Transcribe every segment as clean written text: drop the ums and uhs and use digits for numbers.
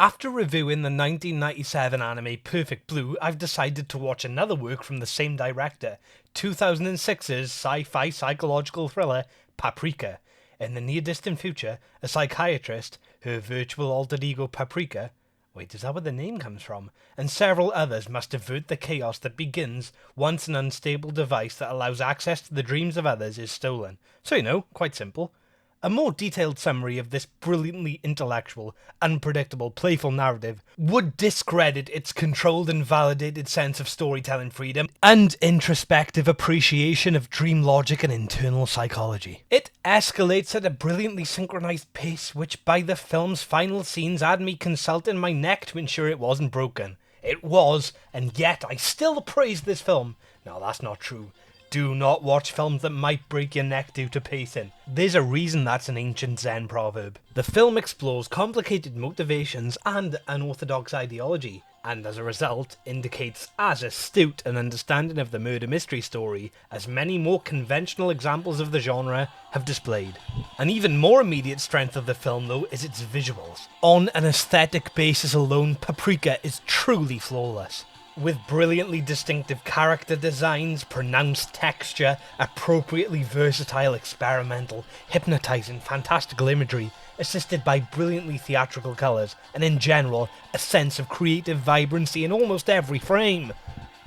After reviewing the 1997 anime Perfect Blue, I've decided to watch another work from the same director, 2006's sci-fi psychological thriller Paprika. In the near-distant future, a psychiatrist, her virtual altered ego Paprika, wait, is that where the name comes from? And several others must avert the chaos that begins once an unstable device that allows access to the dreams of others is stolen. So, quite simple. A more detailed summary of this brilliantly intellectual, unpredictable, playful narrative would discredit its controlled and validated sense of storytelling freedom and introspective appreciation of dream logic and internal psychology. It escalates at a brilliantly synchronized pace, which by the film's final scenes had me consulting my neck to ensure it wasn't broken. It was, and yet I still praise this film. No, that's not true. Do not watch films that might break your neck due to pacing. There's a reason that's an ancient Zen proverb. The film explores complicated motivations and unorthodox ideology, and as a result, indicates as astute an understanding of the murder mystery story as many more conventional examples of the genre have displayed. An even more immediate strength of the film, though, is its visuals. On an aesthetic basis alone, Paprika is truly flawless. With brilliantly distinctive character designs, pronounced texture, appropriately versatile, experimental, hypnotizing, fantastical imagery, assisted by brilliantly theatrical colours, and in general, a sense of creative vibrancy in almost every frame.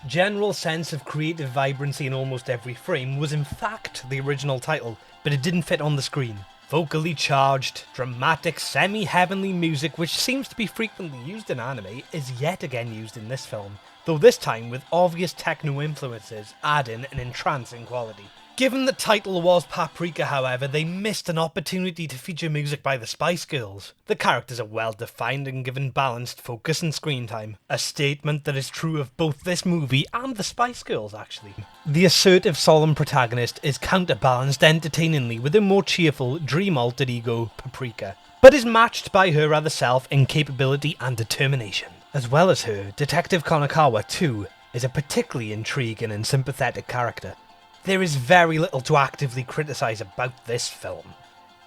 General sense of creative vibrancy in almost every frame was in fact the original title, but it didn't fit on the screen. Vocally charged, dramatic, semi-heavenly music which seems to be frequently used in anime is yet again used in this film, though this time with obvious techno influences adding an entrancing quality. Given the title was Paprika, however, they missed an opportunity to feature music by the Spice Girls. The characters are well defined and given balanced focus and screen time, a statement that is true of both this movie and the Spice Girls actually. The assertive, solemn protagonist is counterbalanced entertainingly with a more cheerful, dream-altered ego, Paprika, but is matched by her other self in capability and determination. As well as her, Detective Konakawa, too, is a particularly intriguing and sympathetic character. There is very little to actively criticise about this film.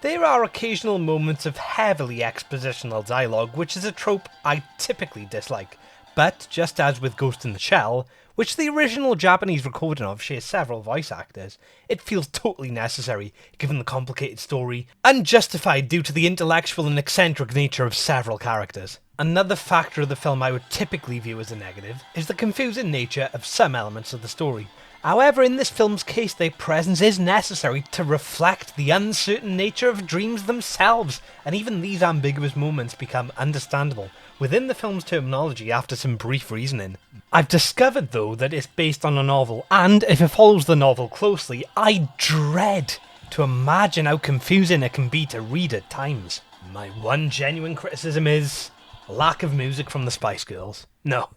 There are occasional moments of heavily expositional dialogue, which is a trope I typically dislike, but just as with Ghost in the Shell, which the original Japanese recording of shares several voice actors, it feels totally necessary given the complicated story, and justified due to the intellectual and eccentric nature of several characters. Another factor of the film I would typically view as a negative is the confusing nature of some elements of the story. However, in this film's case, their presence is necessary to reflect the uncertain nature of dreams themselves, and even these ambiguous moments become understandable within the film's terminology after some brief reasoning. I've discovered, though, that it's based on a novel, and if it follows the novel closely, I dread to imagine how confusing it can be to read at times. My one genuine criticism is lack of music from the Spice Girls. No.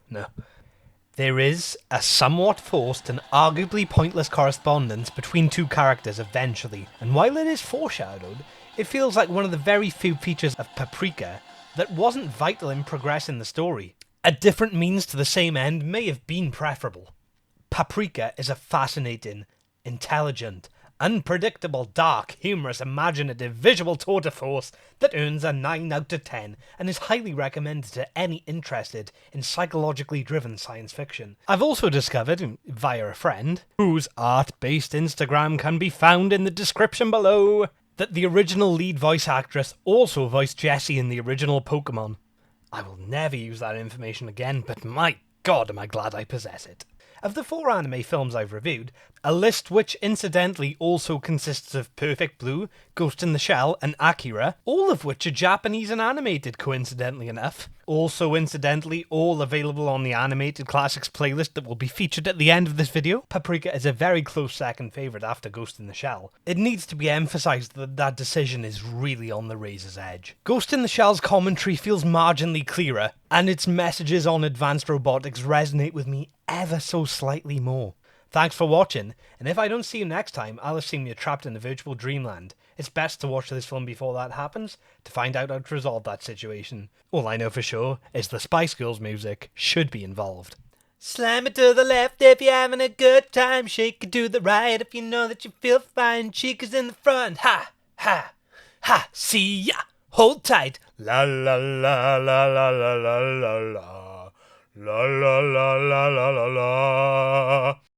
There is a somewhat forced and arguably pointless correspondence between two characters eventually, and while it is foreshadowed, it feels like one of the very few features of Paprika that wasn't vital in progressing the story. A different means to the same end may have been preferable. Paprika is a fascinating, intelligent, unpredictable, dark, humorous, imaginative, visual tour de force that earns a 9 out of 10 and is highly recommended to any interested in psychologically driven science fiction. I've also discovered, via a friend, whose art-based Instagram can be found in the description below, that the original lead voice actress also voiced Jessie in the original Pokemon. I will never use that information again, but my god am I glad I possess it. Of the 4 anime films I've reviewed, a list which incidentally also consists of Perfect Blue, Ghost in the Shell, and Akira, all of which are Japanese and animated, coincidentally enough. Also incidentally, all available on the Animated Classics playlist that will be featured at the end of this video. Paprika is a very close second favourite after Ghost in the Shell. It needs to be emphasised that that decision is really on the razor's edge. Ghost in the Shell's commentary feels marginally clearer, and its messages on advanced robotics resonate with me ever so slightly more. Thanks for watching, and if I don't see you next time, I'll assume you're trapped in a virtual dreamland. It's best to watch this film before that happens, to find out how to resolve that situation. All I know for sure is the Spice Girls music should be involved. Slam it to the left if you're having a good time, shake it to the right if you know that you feel fine, cheek is in the front, ha, ha, ha, see ya! Hold tight. La la la la la la la la la. La la la la la la la.